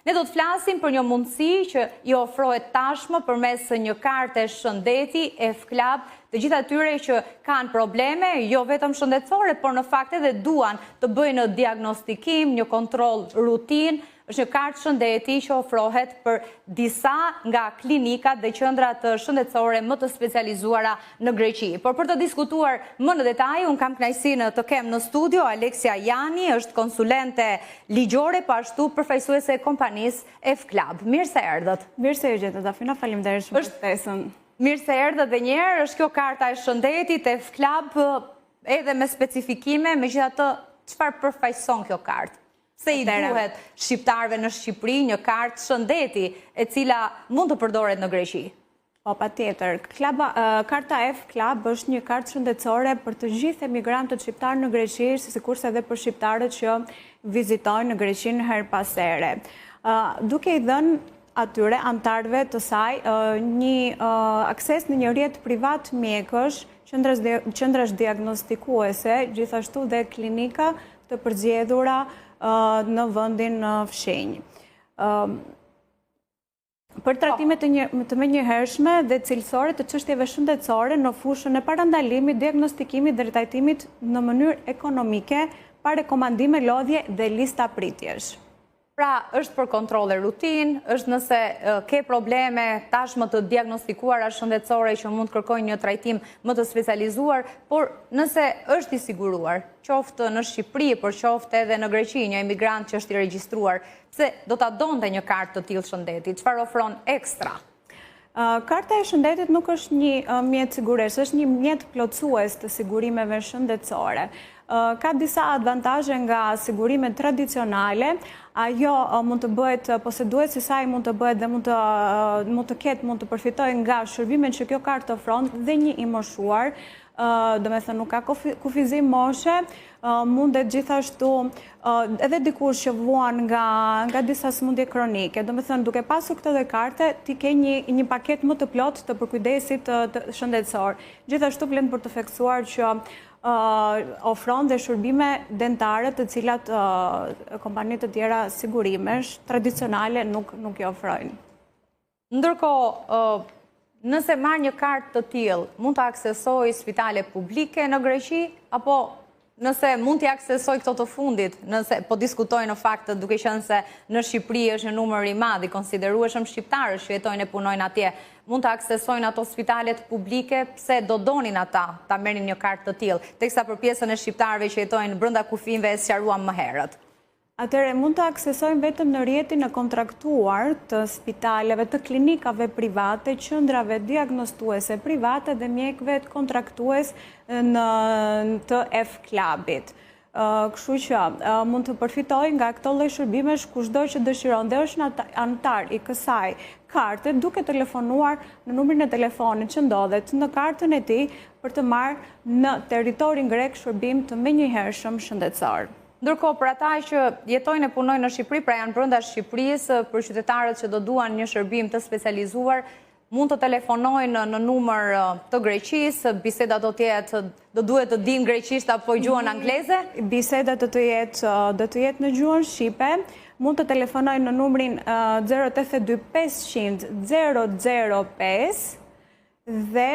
Ne do të flasim për një mundësi që i ofrohet tashmë përmes një karte shëndeti F-Club të gjithë atyre që kanë probleme, jo vetëm shëndetësore, por në fakt edhe duan të bëjnë një diagnostikim, një kontroll rutin. Është një kartë shëndeti që ofrohet për disa nga klinikat dhe qendrat shëndetësore më të specializuara në Greqi. Por për të diskutuar më në detaj, unë kam kënaqësinë të kem në studio Aleksia Jani, është konsulente ligjore, po ashtu përfaqësuese e kompanisë F-Club. Mirë se erdhët. Mirë se u gjetët, Afina, faleminderit shumë për ftesën. Mirë se erdhët dhe njerë, është kjo karta e shëndetit F-Club edhe me specifikime, megjithatë çfarë përfaqëson kjo kartë? Se i duhet shqiptarëve në Shqipëri një kartë shëndeti e cila mund të përdoret në Greqi? Po, patjetër. Karta F-Club është një kartë shëndetësore për të gjithë emigrantët shqiptarë në Greqi, sikurse edhe për shqiptarët që vizitojnë në Greqi her pas here. Duke i dhënë atyre antarëve të saj një akses në një rrjet privat mjekësh, qendrash diagnostikuese, gjithashtu dhe klinika të përzierdhura në vendin fshinj. Për trajtime të menjëhershme dhe cilësore të çështjeve shëndetësore në fushën e parandalimit, diagnostikimit dhe trajtimit në mënyrë ekonomike, pa rekomandime, lodhje dhe lista pritjesh. Pra, është për kontrole rutin, është nëse ke probleme tashmë të diagnostikuara shëndetësore që mund të kërkojnë një trajtim më të specializuar, por nëse është i siguruar, qoftë në Shqipëri, por qoftë edhe në Greqi, një emigrant që është i regjistruar, pse do ta donte një kartë të tillë shëndeti, çfarë ofron ekstra? Karta e shëndetit nuk është një mjet siguresh, është një mjet plotësues të sigurimeve shëndetësore. Ka disa avantazhe nga sigurimet tradicionale, ajo mund të bëhet, poseduesi i saj mund të bëhet dhe mund të përfitojë nga shërbimet që kjo kartë ofron dhe një i moshuar, do me thënë nuk ka kufizim moshe, mundet gjithashtu edhe dikush që vuan nga disa sëmundje kronike. Do me thënë duke pasur këtë dhe karte, ti ke një paket më të plot të përkujdesit shëndetësor. Gjithashtu vlen për të theksuar që ofron dhe shërbime dentare të cilat kompanitë të tjera sigurimesh tradicionale nuk i ofrojnë. Ndërkohë, nëse marrë një kartë të tillë, mund të aksesoj spitale publike në Greqi, apo nëse mund t'i aksesoj këto të fundit, nëse po diskutoj në fakt duke qenë se në Shqipëri është një numër i madh i konsiderueshëm shqiptarësh që jetojnë e punojnë atje, mund të aksesojnë ato spitalet publike, pse do donin ata ta merrin një kartë të tillë, teksa për pjesën e shqiptarëve që jetojnë brenda kufinve e sqaruam më herët. Atëre, mund të aksesojnë vetëm në rrjetin e kontraktuar të spitaleve, të klinikave private, qendrave diagnostuese private dhe mjekëve të kontraktues të F-Clubit. Kështu që mund të përfitojnë nga këto lloj shërbimesh kushdo që dëshiron dhe është antar i kësaj karte duke telefonuar në numrin e telefonit që ndodhet në kartën e tij për të marrë në territorin grek shërbim të menjëhershëm shëndetësor. Ndërkohë, për ata që jetojnë e punojnë në Shqipëri, pra janë brenda Shqipërisë, për qytetarët që do duan një shërbim të specializuar, mund të telefonojnë në numër të Greqisë, biseda do duhet të dinë greqisht apo gjuhën angleze? Biseda do të jetë në gjuhën shqipe, mund të telefonojnë në numrin 082 500 005 dhe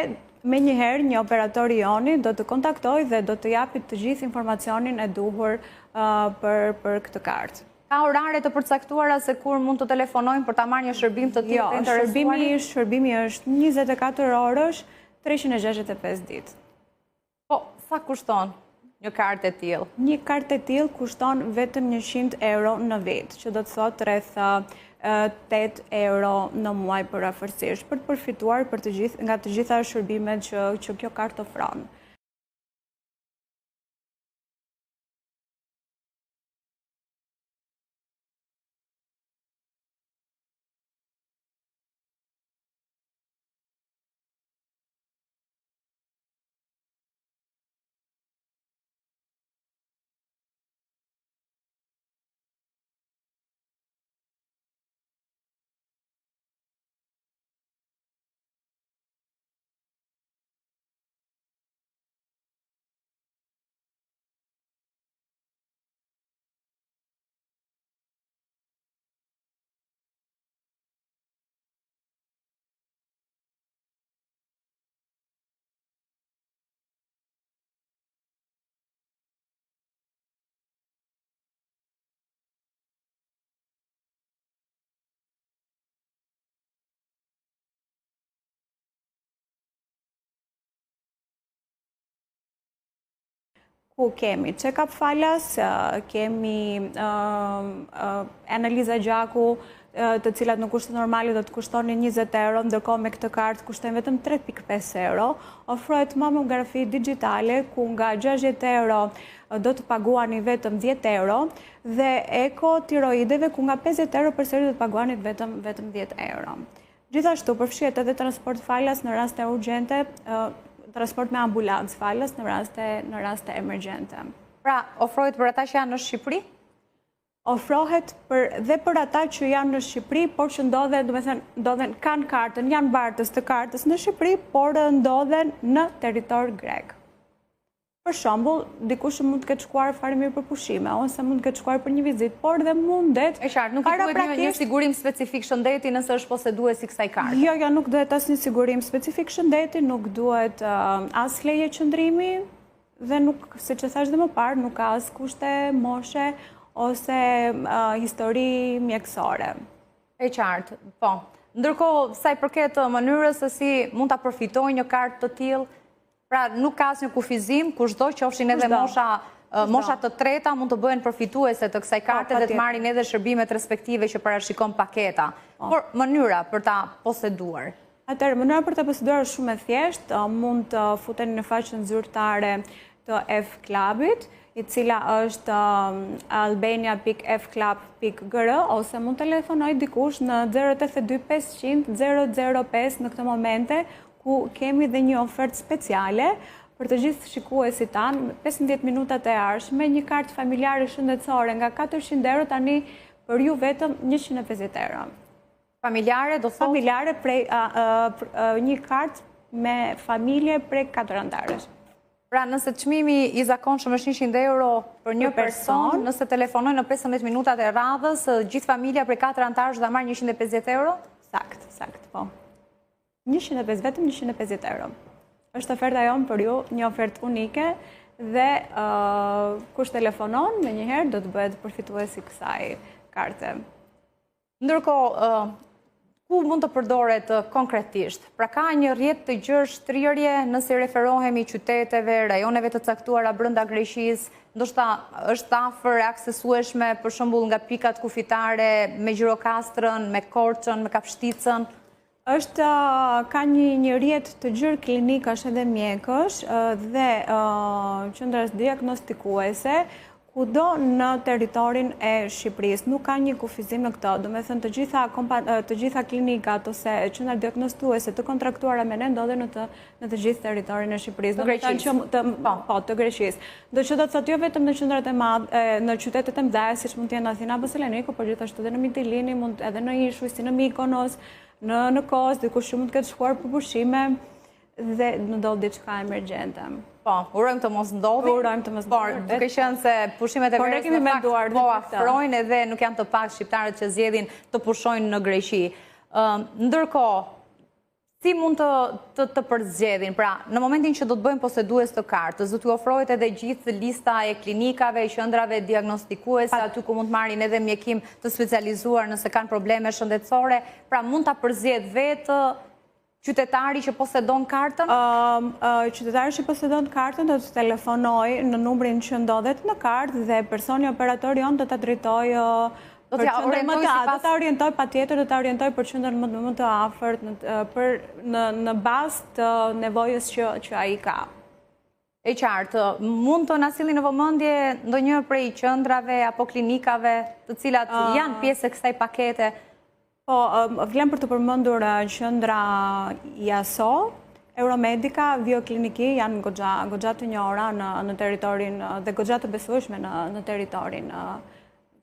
me njëherë një operator i joni do të kontaktoj dhe do të japit të gjithë informacionin e duhur për këtë kartë. Ka orare të përcaktuara se kur mund të telefonojnë për ta marrë një shërbim të tillë të interesuar? Shërbimi është 24 orësh, 365 ditë. Po, sa kushton një kartë e tillë? Një kartë e tillë kushton vetëm 100 euro në vit, që do të thotë rreth 8 euro në muaj për afërsisht, për të përfituar nga të gjitha shërbimet që kjo kartë ofron. ku kemi check-up falas, kemi analiza gjaku, të cilat në kushte normale do të kushtonin 20 euro, ndërkohë me këtë kartë kushtojnë vetëm 3.5 euro. Ofrohet mamografi digjitale, ku nga 60 euro do të paguani vetëm 10 euro, dhe eko tiroideve, ku nga 50 euro përsëri do të paguani vetëm 10 euro. Gjithashtu, përfshihet edhe transport falas në raste urgjente, transport me ambulancë falas në raste emergjente. Pra, ofrohet për ata që janë në Shqipëri? Ofrohet dhe për ata që janë në Shqipëri, por që ndodhen kanë kartën, janë bartës të kartës në Shqipëri, por ndodhen në territor grek. Për shembull, dikush mund të ketë shkuar fare mirë për pushime, ose mund të ketë shkuar për një vizitë, por dhe mundet... E qartë, nuk i duhet një sigurim specifik shëndeti nëse është poseduesi kësaj karte? Jo, nuk duhet as një sigurim specifik shëndeti, nuk duhet as leje qëndrimi, dhe nuk, siç e thash dhe më parë, nuk ka as kushte moshe ose histori mjekësore. E qartë, po. Ndërkohë, sa i përket mënyrës se si mund ta përfitojë një kartë të tillë, pra nuk ka asnjë kufizim, kushdo qofshin edhe mosha të treta mund të bëhen përfituese të kësaj karte dhe të marrin edhe shërbimet respektive që parashikon paketa. Por mënyra për ta poseduar. Atëherë, mënyra për ta poseduar është shumë e thjeshtë, mund të futeni në faqen zyrtare të F-Clubit, i cila është albania.fclub.gr, ose mund të telefonoj dikush në 082 500 005 në këtë momente, ku kemi dhe një ofertë speciale për të gjithë shikuesit tanë, 15 minutat e ardhshme, një kartë familjare shëndetësore nga 400 euro, tani për ju vetëm 150 euro. Familjare, do thotë? Familjare, një kartë me familje prej 4 antarësh. Pra, nëse çmimi i zakonshëm është 100 euro për një person, nëse telefonoj në 15 minutat e radhës, gjithë familja prej 4 antarësh do marrë 150 euro? Sakt, po. 150, vetëm 150 euro. Është oferta jonë për ju, një ofertë unike, dhe kush telefonon, me njëherë do të bëhet përfituesi kësaj karte. Ndërkohë, ku mund të përdoret konkretisht? Pra ka një rrjet të gjerë shtrirje nëse referohemi qyteteve, rajoneve të caktuara brenda Greqisë, ndoshta është afër aksesueshme për shembull nga pikat kufitare me Gjirokastrën, me Korçën, me Kapshticën? Ka një rrjet të gjerë klinikash edhe mjekësh dhe qendra diagnostikuese kudo në territorin e Shqipërisë. Nuk ka një kufizim në këto. Do me thënë të gjitha klinikat ose qendra diagnostuese të kontraktuara me ne ndodhen në të gjithë territorin e Shqipërisë. Të Greqisë? Po, të Greqisë. Do që do të thotë jo vetëm në qendrat e madhe, në qytetet e mëdha, siç mund të jenë Athina apo Salonika, por gjithashtu edhe në Mitilini, mund edhe në Ishuj, si në Mikonos, në Kos, dikush që mund të ketë shkuar për pushime dhe ndodh diçka emergjente. Po, urojmë të mos ndodhi. Urojmë të mos ndodhi. Por, duke qenë se pushimet e verës në fakt po afrojnë edhe nuk janë të pak shqiptarët që zgjedhin të pushojnë në Greqi. Ndërkohë, si mund të përzgjedhin? Pra, në momentin që do të bëjmë posedues të kartës, do t'ju ofrohet edhe gjithë lista e klinikave, qendrave diagnostikuese, aty ku mund të marrin edhe mjekim të specializuar nëse kanë probleme shëndetësore. Pra, mund ta përzgjedh vetë qytetari që posedon kartën? Qytetari që posedon kartën do të telefonoj në numrin që ndodhet në kartë dhe personi operatori jonë do të drejtoj do të orientoj patjetër, do të orientoj për qendrën më të afërt në bazë të nevojës që ai ka. E qartë, mund të na sillni në vëmendje ndonjë prej qendrave apo klinikave të cilat janë pjesë e kësaj pakete? Po, vlen për të përmendur qendra IASO, Euromedica, Biokliniki janë goxha të njohura në territorin dhe goxha të besueshme në territorin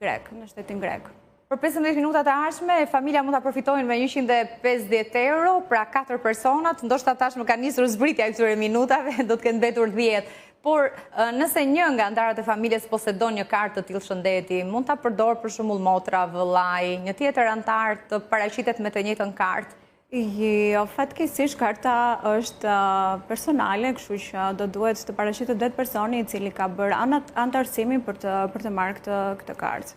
grek, në shtetin grek. Për 15 minutat e ardhshme, familja mund ta përfitojnë me 150 euro, pra 4 personat, ndoshta tashmë ka nisur zbritja e këtyre minutave, do të kenë mbetur 10. Por nëse një nga antarët e familjes posedon një kartë të tillë shëndeti, mund ta përdor për shembull motra, vëllai, një tjetër antar të paraqitet me të njëjtën kartë? Jo, fatkeqësisht karta është personale, kështu që do duhet të paraqitet vetë personi i cili ka bërë antarësimin për të marrë këtë kartë.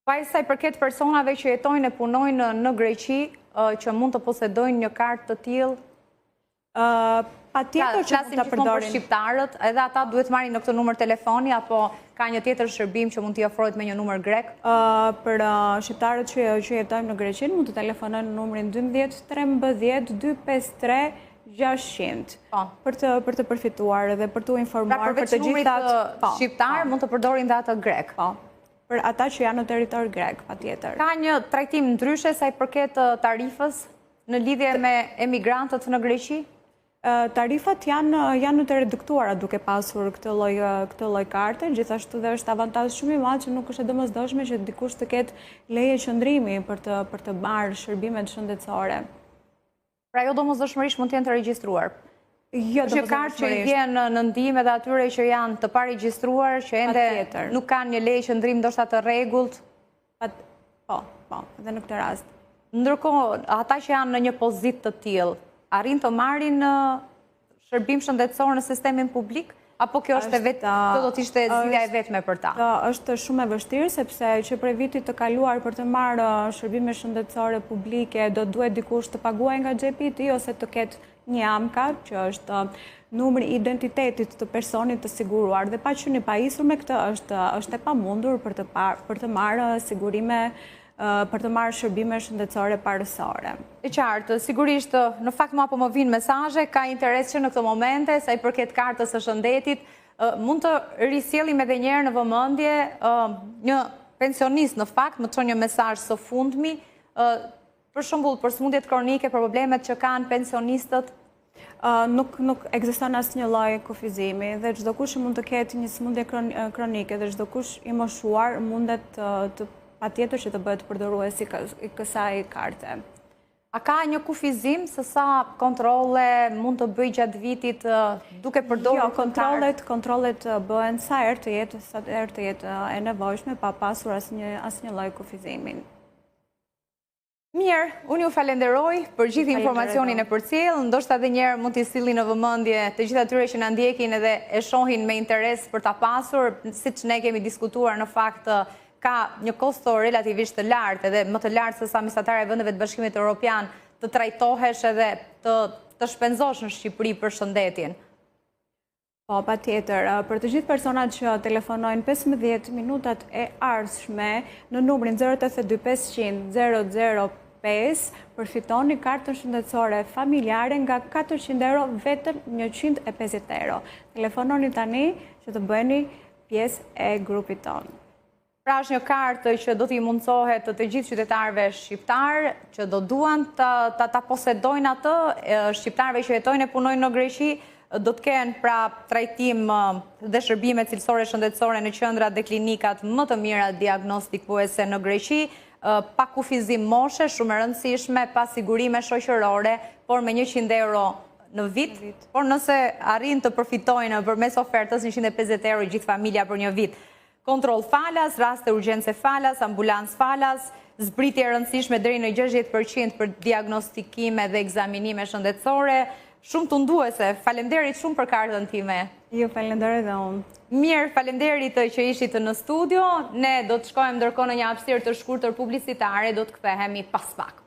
Pa i saj përket personave që jetojnë e punojnë në Greqi, që mund të posedojnë një kartë të tillë? Pa tjetër që mund të përdorin. Për shqiptarët, edhe ata duhet marrin në këtë numër telefoni, apo ka një tjetër shërbim që mund t'i ofrohet me një numër grek? Për shqiptarët që jetojnë në Greqin, mund të telefonojnë në numrin 12 13 253 600 për të përfituar dhe për të informuar për të gjithat. Shqiptar mund të përdorin dhe atë grek? Po, për ata që janë në territor grek, patjetër. Ka një trajtim ndryshe sa i përket tarifës në lidhje me emigrantët në Greqi? Tarifat janë të reduktuara duke pasur këtë lloj karte, gjithashtu dhe është avantazh shumë i madh që nuk është e domosdoshme që dikush të ketë leje qëndrimi për të marrë shërbimet shëndetësore. Pra jo domosdoshmërisht mund të jenë të regjistruar. Jo, që kartë që i vjen në ndihmë edhe atyre që janë të paregjistruar, që ende nuk kanë një leje qëndrim ndoshta të rregullt. Po, edhe në këtë rast. Ndërkohë, ata që janë në një pozitë të tillë, arrin të marrin shërbim shëndetësor në sistemin publik? Apo kjo është kjo do të ishte zgjidhja e vetme për ta? Është shumë e vështirë, sepse që prej vitit të kaluar për të marrë shërbime shëndetësore publike, do duhet dikush të paguajë nga xhepi i tij ose të ketë një AMKA, që është numri i identitetit të personit të siguruar. Dhe pa qenë i pajisur me këtë, është e pamundur për të marrë sigurime, për të marrë shërbime shëndetësore parësore. E qartë, sigurisht, në fakt më apo më vinë mesazhe, ka interes që në këtë momente, sa i përket kartës së shëndetit, mund të risjellim edhe një herë në vëmendje një pensionist në fakt, më çon një mesazh së fundmi, për shembull për sëmundjet kronike, për problemet që kanë pensionistët. Nuk ekziston asnjë lloj kufizimi dhe çdo kush mund të ketë një sëmundje kronike dhe çdo kush i moshuar mundet patjetër që të bëhet përdorues i kësaj karte. A ka një kufizim se sa kontrole mund të bëj gjatë vitit duke përdorur kontrollet bëhen sa herë të jetë e nevojshme pa pasur asnjë lloj kufizimin. Mirë, unë ju falenderoj për gjithë informacionin e përcjell, ndoshta edhe një herë mund t'i sillni në vëmendje të gjithë atyre që na ndjekin edhe e shohin me interes për ta pasur, siç ne kemi diskutuar në fakt ka një kosto relativisht të lartë edhe më të lartë se sa mesatarja e vendeve të Bashkimit Evropian të trajtohesh edhe të shpenzosh në Shqipëri për shëndetin. Po, patjetër, për të gjithë personat që telefonojnë 15 minutat e ardhshme në numrin 082 500 005 përfitoni kartën shëndetësore familjare nga 400 euro vetëm 150 euro. Telefononi tani që të bëheni pjesë e grupit tonë. Pra është një kartë që do t'i mundsohet të gjithë qytetarëve shqiptar që do duan ta posedojnë atë, shqiptarëve që jetojnë e punojnë në Greqi, do të kenë pra trajtim dhe shërbime cilësore shëndetësore në qendrat dhe klinikat më të mira diagnostikuese në Greqi, pa kufizim moshe, shumë e rëndësishme, pa sigurime shoqërore, por me 100 euro në vit, por nëse arrin të përfitojnë përmes ofertës 150 euro gjithë familja për një vit. Kontroll falas, raste urgjence falas, ambulancë falas, zbritje e rëndësishme deri në 60% për diagnostikime dhe ekzaminime shëndetësore, shumë tunduese. Faleminderit shumë për kartën time. Ju falenderoj dhe unë. Mirë, faleminderit që ishit në studio. Ne do të shkojmë ndërkohë në një hapësirë të shkurtër publicitare, do të kthehemi pas pak.